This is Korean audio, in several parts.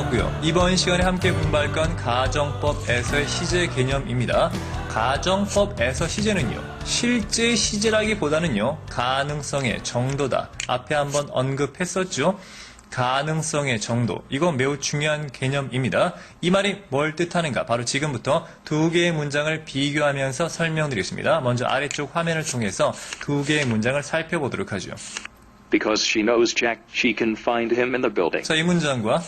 반가웠고요. 이번 시간에 함께 공부할 건 가정법에서의 시제 개념입니다. 가정법에서 시제는요, 실제 시제라기보다는요, 가능성의 정도다. 앞에 한번 언급했었죠. 가능성의 정도. 이거 매우 중요한 개념입니다. 이 말이 뭘 뜻하는가? 바로 지금부터 두 개의 문장을 비교하면서 설명드리겠습니다. 먼저 아래쪽 화면을 통해서 두 개의 문장을 살펴보도록 하죠. Because she knows Jack, she can find him in the building. 자, 이 문장과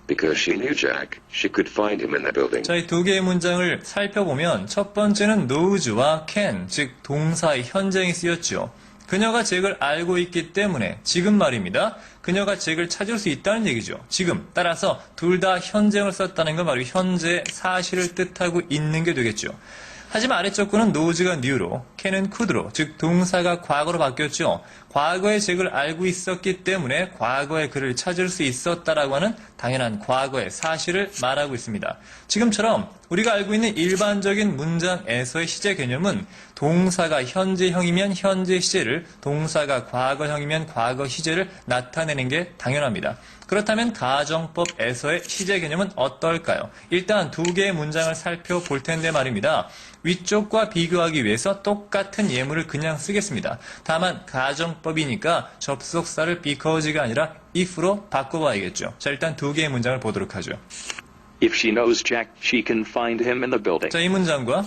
Because she knew Jack, she could find him in the building. 자, 이 두 개의 문장을 살펴보면 첫 번째는 knows와 can, 즉 동사의 현재형이 쓰였죠. 그녀가 잭을 알고 있기 때문에 지금 말입니다. 그녀가 잭을 찾을 수 있다는 얘기죠. 지금. 따라서 둘 다 현재형을 썼다는 건 바로 현재 사실을 뜻하고 있는 게 되겠죠. 하지만 아래쪽 거는 knows가 new로, can은 could로, 즉 동사가 과거로 바뀌었죠. 과거의 잭을 알고 있었기 때문에 과거의 그를 찾을 수 있었다라고 하는 당연한 과거의 사실을 말하고 있습니다. 지금처럼 우리가 알고 있는 일반적인 문장에서의 시제 개념은 동사가 현재형이면 현재 시제를, 동사가 과거형이면 과거 시제를 나타내는 게 당연합니다. 그렇다면 가정법에서의 시제 개념은 어떨까요? 일단 두 개의 문장을 살펴볼 텐데 말입니다. 위쪽과 비교하기 위해서 똑같은 예문을 그냥 쓰겠습니다. 다만 가정법이니까 접속사를 because가 아니라 if로 바꿔봐야겠죠. 자, 일단 두 개의 문장을 보도록 하죠. If she knows Jack, she can find him in the building. 자, 이 문장과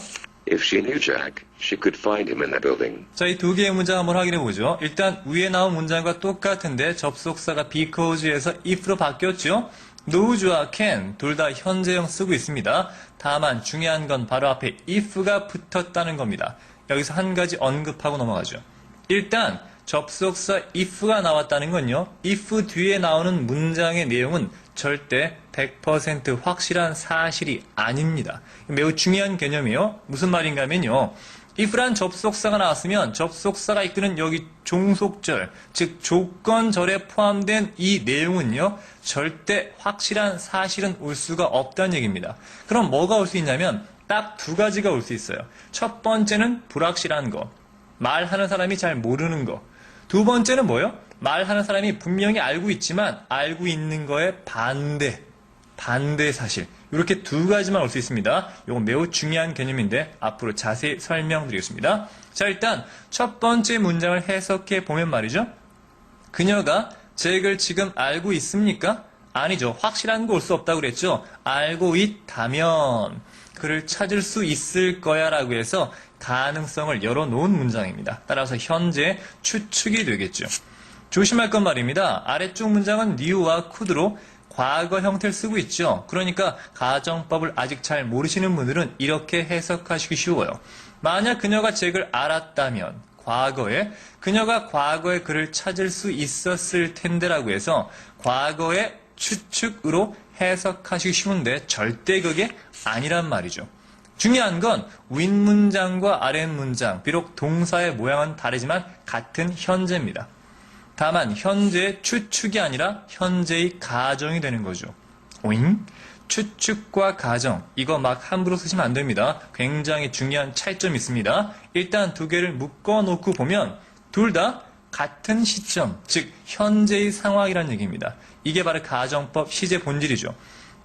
If she knew Jack, she could find him in the building. 자, 이 두 개의 문장 한번 확인해 보죠. 일단 위에 나온 문장과 똑같은데 접속사가 because에서 if로 바뀌었죠. knows와 can 둘 다 현재형 쓰고 있습니다. 다만 중요한 건 바로 앞에 if가 붙었다는 겁니다. 여기서 한 가지 언급하고 넘어가죠. 일단 접속사 if가 나왔다는 건요, if 뒤에 나오는 문장의 내용은 절대 100% 확실한 사실이 아닙니다. 매우 중요한 개념이에요. 무슨 말인가 하면요, if란 접속사가 나왔으면 접속사가 이끄는 여기 종속절, 즉 조건절에 포함된 이 내용은요, 절대 확실한 사실은 올 수가 없다는 얘기입니다. 그럼 뭐가 올 수 있냐면 딱 두 가지가 올 수 있어요. 첫 번째는 불확실한 거, 말하는 사람이 잘 모르는 거. 두 번째는 뭐예요? 말하는 사람이 분명히 알고 있지만 알고 있는 거에 반대 사실. 이렇게 두 가지만 올 수 있습니다. 이거 매우 중요한 개념인데 앞으로 자세히 설명드리겠습니다. 자, 일단 첫 번째 문장을 해석해 보면 말이죠. 그녀가 잭을 지금 알고 있습니까? 아니죠. 확실한 거 올 수 없다고 그랬죠. 알고 있다면 그를 찾을 수 있을 거야 라고 해서 가능성을 열어놓은 문장입니다. 따라서 현재 추측이 되겠죠. 조심할 건 말입니다. 아래쪽 문장은 knew와 could로 과거 형태를 쓰고 있죠. 그러니까 가정법을 아직 잘 모르시는 분들은 이렇게 해석하시기 쉬워요. 만약 그녀가 잭을 알았다면 과거에, 그녀가 과거에 그를 찾을 수 있었을 텐데라고 해서 과거의 추측으로 해석하시기 쉬운데 절대 그게 아니란 말이죠. 중요한 건 윗문장과 아랫문장, 비록 동사의 모양은 다르지만 같은 현재입니다. 다만 현재의 추측이 아니라 현재의 가정이 되는 거죠. 오잉? 추측과 가정, 이거 막 함부로 쓰시면 안 됩니다. 굉장히 중요한 차이점이 있습니다. 일단 두 개를 묶어놓고 보면 둘 다 같은 시점, 즉 현재의 상황이라는 얘기입니다. 이게 바로 가정법 시제 본질이죠.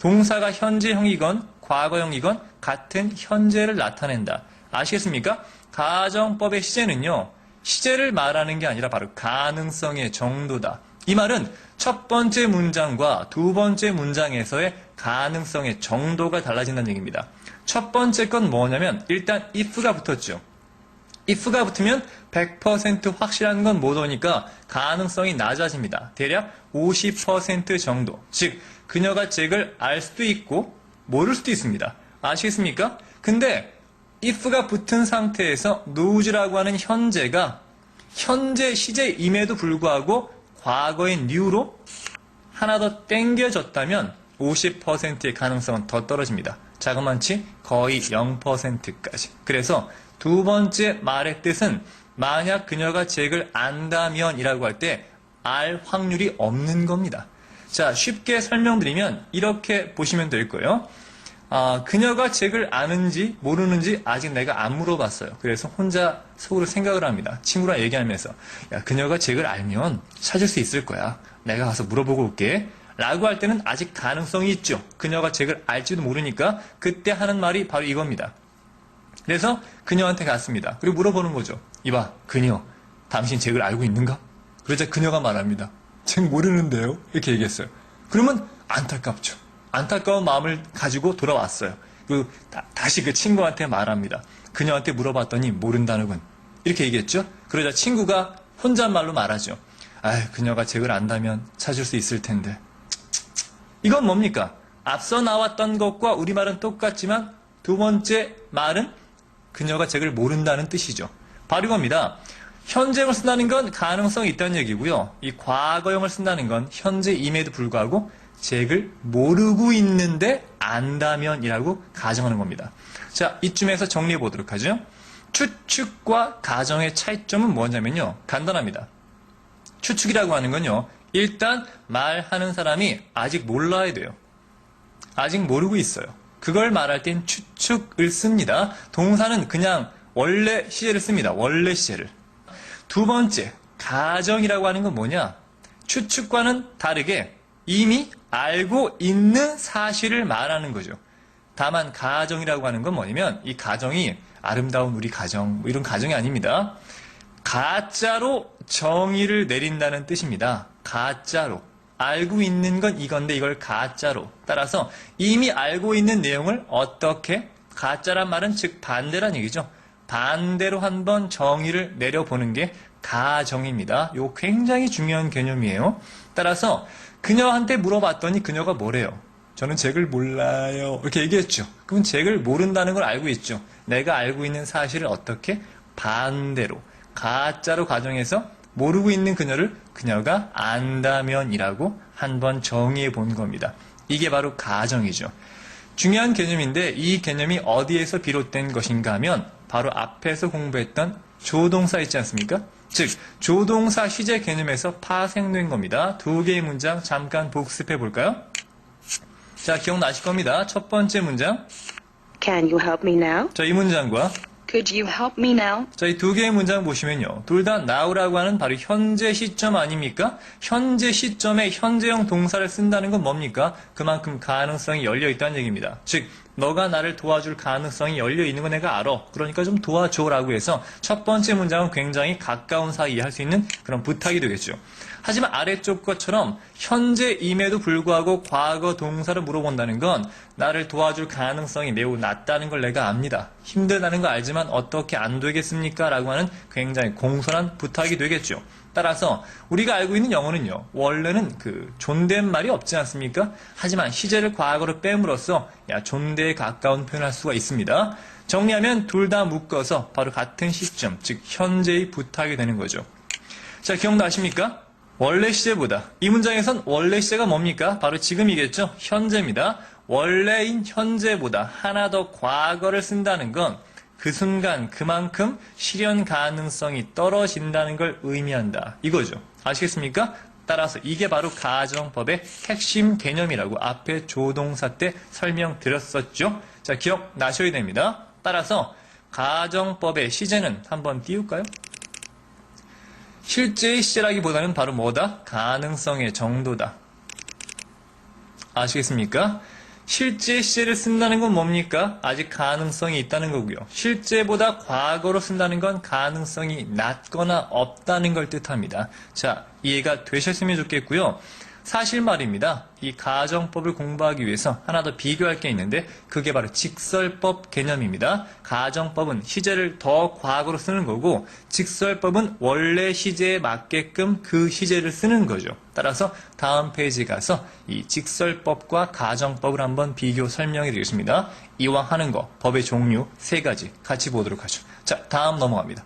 동사가 현재형이건 과거형이건 같은 현재를 나타낸다. 아시겠습니까? 가정법의 시제는요, 시제를 말하는 게 아니라 바로 가능성의 정도다. 이 말은 첫 번째 문장과 두 번째 문장에서의 가능성의 정도가 달라진다는 얘기입니다. 첫 번째 건 뭐냐면 일단 if가 붙었죠. if가 붙으면 100% 확실한 건 못 오니까 가능성이 낮아집니다. 대략 50% 정도. 즉 그녀가 잭을 알 수도 있고 모를 수도 있습니다. 아시겠습니까? 근데 if가 붙은 상태에서 knows라고 하는 현재가 현재 시제임에도 불구하고 과거의 new로 하나 더 땡겨졌다면 50%의 가능성은 더 떨어집니다. 자그만치 거의 0%까지. 그래서 두 번째 말의 뜻은 만약 그녀가 잭을 안다면 이라고 할 때 알 확률이 없는 겁니다. 자, 쉽게 설명드리면 이렇게 보시면 될 거예요. 그녀가 잭을 아는지 모르는지 아직 내가 안 물어봤어요. 그래서 혼자 속으로 생각을 합니다. 친구랑 얘기하면서 야, 그녀가 잭을 알면 찾을 수 있을 거야. 내가 가서 물어보고 올게. 라고 할 때는 아직 가능성이 있죠. 그녀가 잭을 알지도 모르니까 그때 하는 말이 바로 이겁니다. 그래서 그녀한테 갔습니다. 그리고 물어보는 거죠. 이봐, 그녀, 당신 잭을 알고 있는가? 그러자 그녀가 말합니다. 잭 모르는데요? 이렇게 얘기했어요. 그러면 안타깝죠. 안타까운 마음을 가지고 돌아왔어요. 그리고 다시 그 친구한테 말합니다. 그녀한테 물어봤더니 모른다는군. 이렇게 얘기했죠. 그러자 친구가 혼잣말로 말하죠. 그녀가 잭을 안다면 찾을 수 있을 텐데. 이건 뭡니까? 앞서 나왔던 것과 우리말은 똑같지만 두 번째 말은 그녀가 잭을 모른다는 뜻이죠. 바로 이겁니다. 현재형을 쓴다는 건 가능성이 있다는 얘기고요. 이 과거형을 쓴다는 건 현재임에도 불구하고 잭을 모르고 있는데 안다면이라고 가정하는 겁니다. 자, 이쯤에서 정리해 보도록 하죠. 추측과 가정의 차이점은 뭐냐면요. 간단합니다. 추측이라고 하는 건요. 일단 말하는 사람이 아직 몰라야 돼요. 아직 모르고 있어요. 그걸 말할 땐 추측을 씁니다. 동사는 그냥 원래 시제를 씁니다. 원래 시제를. 두 번째, 가정이라고 하는 건 뭐냐? 추측과는 다르게 이미 알고 있는 사실을 말하는 거죠. 다만 가정이라고 하는 건 뭐냐면 이 가정이 아름다운 우리 가정, 이런 가정이 아닙니다. 가짜로 정의를 내린다는 뜻입니다. 가짜로. 알고 있는 건 이건데 이걸 가짜로. 따라서 이미 알고 있는 내용을 어떻게? 가짜란 말은 즉 반대란 얘기죠. 반대로 한번 정의를 내려보는 게 가정입니다. 이거 굉장히 중요한 개념이에요. 따라서 그녀한테 물어봤더니 그녀가 뭐래요? 저는 잭을 몰라요. 이렇게 얘기했죠. 그럼 잭을 모른다는 걸 알고 있죠. 내가 알고 있는 사실을 어떻게? 반대로. 가짜로 가정해서 모르고 있는 그녀를 그녀가 안다면이라고 한번 정의해 본 겁니다. 이게 바로 가정이죠. 중요한 개념인데 이 개념이 어디에서 비롯된 것인가 하면 바로 앞에서 공부했던 조동사 있지 않습니까? 즉 조동사 시제 개념에서 파생된 겁니다. 두 개의 문장 잠깐 복습해 볼까요? 자, 기억나실 겁니다. 첫 번째 문장. Can you help me now? 자, 이 문장과 Could you help me now? 자, 이 두 개의 문장 보시면요. 둘 다 now라고 하는 바로 현재 시점 아닙니까? 현재 시점에 현재형 동사를 쓴다는 건 뭡니까? 그만큼 가능성이 열려 있다는 얘기입니다. 즉, 너가 나를 도와줄 가능성이 열려 있는 건 내가 알아. 그러니까 좀 도와줘라고 해서 첫 번째 문장은 굉장히 가까운 사이에 할 수 있는 그런 부탁이 되겠죠. 하지만 아래쪽 것처럼 현재임에도 불구하고 과거 동사를 물어본다는 건 나를 도와줄 가능성이 매우 낮다는 걸 내가 압니다. 힘들다는 거 알지만 어떻게 안 되겠습니까? 라고 하는 굉장히 공손한 부탁이 되겠죠. 따라서 우리가 알고 있는 영어는요. 원래는 그 존댓말이 없지 않습니까? 하지만 시제를 과거로 뺨으로써 존대에 가까운 표현을 할 수가 있습니다. 정리하면 둘 다 묶어서 바로 같은 시점, 즉 현재의 부탁이 되는 거죠. 자, 기억나십니까? 원래 시제보다 이 문장에선 원래 시제가 뭡니까? 바로 지금이겠죠? 현재입니다. 원래인 현재보다 하나 더 과거를 쓴다는 건 그 순간 그만큼 실현 가능성이 떨어진다는 걸 의미한다. 이거죠. 아시겠습니까? 따라서 이게 바로 가정법의 핵심 개념이라고 앞에 조동사 때 설명드렸었죠. 자, 기억나셔야 됩니다. 따라서 가정법의 시제는 한번 띄울까요? 실제의 시제라기보다는 바로 뭐다? 가능성의 정도다. 아시겠습니까? 실제 시제를 쓴다는 건 뭡니까? 아직 가능성이 있다는 거고요. 실제보다 과거로 쓴다는 건 가능성이 낮거나 없다는 걸 뜻합니다. 자, 이해가 되셨으면 좋겠고요. 사실 말입니다. 이 가정법을 공부하기 위해서 하나 더 비교할 게 있는데 그게 바로 직설법 개념입니다. 가정법은 시제를 더 과거로 쓰는 거고 직설법은 원래 시제에 맞게끔 그 시제를 쓰는 거죠. 따라서 다음 페이지 가서 이 직설법과 가정법을 한번 비교 설명해 드리겠습니다. 이왕 하는 거, 법의 종류 3가지 같이 보도록 하죠. 자, 다음 넘어갑니다.